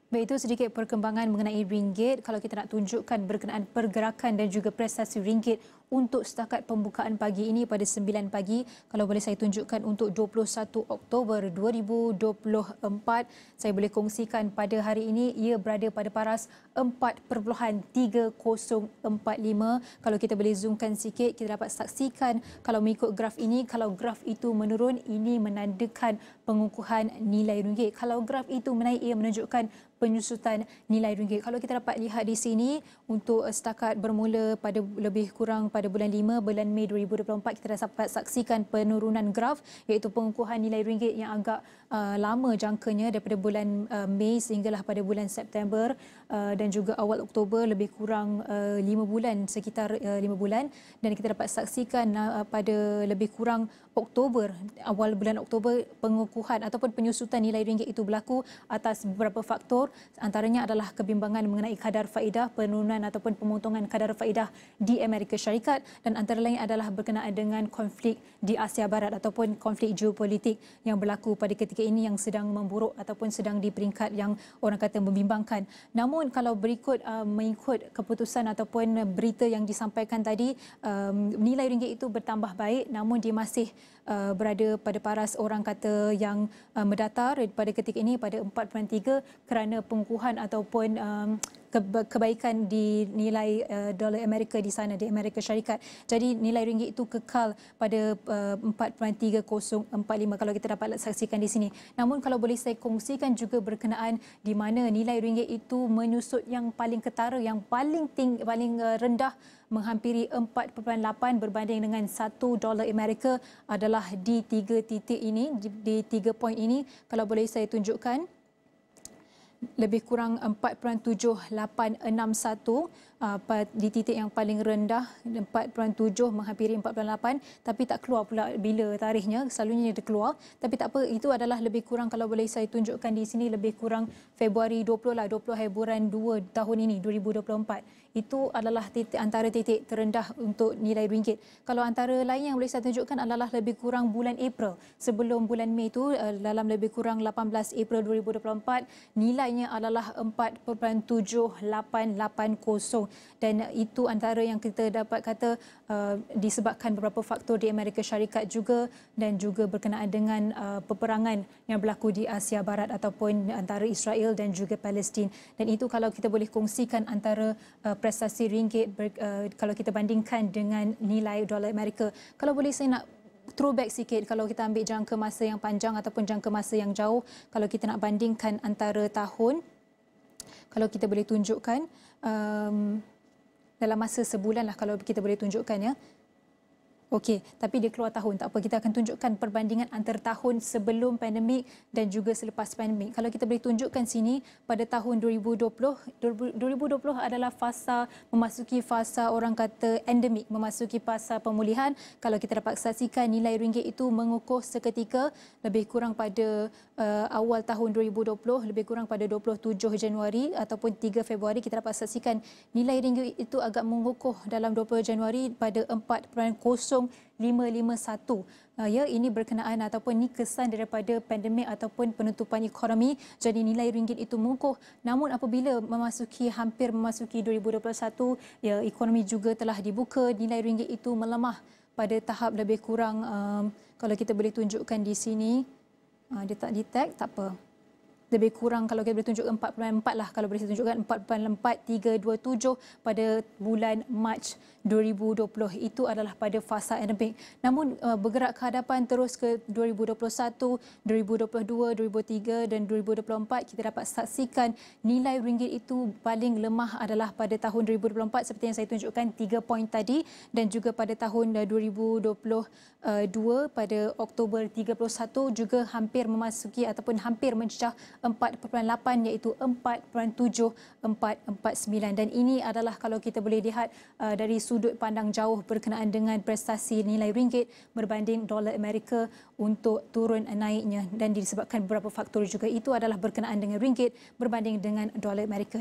Baik, itu sedikit perkembangan mengenai ringgit. Kalau kita nak tunjukkan berkenaan pergerakan dan juga prestasi ringgit untuk setakat pembukaan pagi ini pada 9 pagi, kalau boleh saya tunjukkan untuk 21 Oktober 2024, saya boleh kongsikan pada hari ini ia berada pada paras 4.3045. Kalau kita boleh zoomkan sikit, kita dapat saksikan kalau mengikut graf ini, kalau graf itu menurun, ini menandakan pengukuhan nilai ringgit. Kalau graf itu menaik, ia menunjukkan penyusutan nilai ringgit. Kalau kita dapat lihat di sini untuk setakat bermula pada lebih kurang pada bulan 5 bulan Mei 2024, kita dapat saksikan penurunan graf iaitu pengukuhan nilai ringgit yang agak lama jangkanya daripada bulan Mei sehinggalah pada bulan September dan juga awal Oktober, lebih kurang 5 bulan, sekitar 5 bulan, dan kita dapat saksikan pada lebih kurang Oktober, awal bulan Oktober, pengukuhan ataupun penyusutan nilai ringgit itu berlaku atas beberapa faktor. Antaranya adalah kebimbangan mengenai kadar faedah, penurunan ataupun pemotongan kadar faedah di Amerika Syarikat, dan antara lain adalah berkenaan dengan konflik di Asia Barat ataupun konflik geopolitik yang berlaku pada ketika ini yang sedang memburuk ataupun sedang di peringkat yang orang kata membimbangkan. Namun kalau berikut mengikut keputusan ataupun berita yang disampaikan tadi, nilai ringgit itu bertambah baik, namun dia masih berada pada paras orang kata yang mendatar pada ketika ini pada 4.3 kerana pengukuhan ataupun kebaikan di nilai dolar Amerika di sana, di Amerika Syarikat. Jadi nilai ringgit itu kekal pada 4.3045 kalau kita dapat saksikan di sini. Namun kalau boleh saya kongsikan juga berkenaan di mana nilai ringgit itu menyusut yang paling ketara, yang paling rendah menghampiri 4.8 berbanding dengan $1 Amerika adalah di 3 titik ini, di 3 poin ini. Kalau boleh saya tunjukkan, lebih kurang 4.7861 di titik yang paling rendah, 4.7 menghampiri 4.8, tapi tak keluar pula bila tarikhnya, selalunya dia keluar, tapi tak apa, itu adalah lebih kurang kalau boleh saya tunjukkan di sini lebih kurang Februari 20 lah, 20 hari bulan 2 tahun ini 2024. Itu adalah antara titik terendah untuk nilai ringgit. Kalau antara lain yang boleh saya tunjukkan adalah lebih kurang bulan April. Sebelum bulan Mei itu, dalam lebih kurang 18 April 2024, nilainya adalah 4.7880, dan itu antara yang kita dapat kata disebabkan beberapa faktor di Amerika Syarikat juga, dan juga berkenaan dengan peperangan yang berlaku di Asia Barat ataupun antara Israel dan juga Palestin. Dan itu kalau kita boleh kongsikan antara prestasi ringgit kalau kita bandingkan dengan nilai dolar Amerika. Kalau boleh saya nak throwback sikit, kalau kita ambil jangka masa yang panjang ataupun jangka masa yang jauh, kalau kita nak bandingkan antara tahun, kalau kita boleh tunjukkan dalam masa sebulan lah kalau kita boleh tunjukkan ya. Okey, tapi dia keluar tahun, tak apa, kita akan tunjukkan perbandingan antara tahun sebelum pandemik dan juga selepas pandemik. Kalau kita boleh tunjukkan sini pada tahun 2020 adalah fasa memasuki fasa orang kata endemik, memasuki fasa pemulihan. Kalau kita dapat saksikan nilai ringgit itu mengukuh seketika lebih kurang pada awal tahun 2020, lebih kurang pada 27 Januari ataupun 3 Februari, kita dapat saksikan nilai ringgit itu agak mengukuh dalam 20 Januari pada 4.0551. Ya, ini berkenaan ataupun ini kesan daripada pandemik ataupun penutupan ekonomi. Jadi nilai ringgit itu mengukuh. Namun apabila hampir memasuki 2021, ya, ekonomi juga telah dibuka, nilai ringgit itu melemah pada tahap lebih kurang kalau kita boleh tunjukkan di sini, dia tak detect, tak apa. Lebih kurang kalau kita boleh tunjuk 4.4 lah, kalau boleh saya tunjukkan 4.4327 pada bulan Mac 2020. Itu adalah pada fasa endemik. Namun bergerak ke hadapan terus ke 2021, 2022, 2023 dan 2024, kita dapat saksikan nilai ringgit itu paling lemah adalah pada tahun 2024 seperti yang saya tunjukkan 3 poin tadi, dan juga pada tahun 2022 pada Oktober 31 juga hampir memasuki ataupun hampir mencecah 4.8 iaitu 4.7449, dan ini adalah kalau kita boleh lihat dari sudut pandang jauh berkenaan dengan prestasi nilai ringgit berbanding dolar Amerika untuk turun naiknya, dan disebabkan beberapa faktor juga. Itu adalah berkenaan dengan ringgit berbanding dengan dolar Amerika.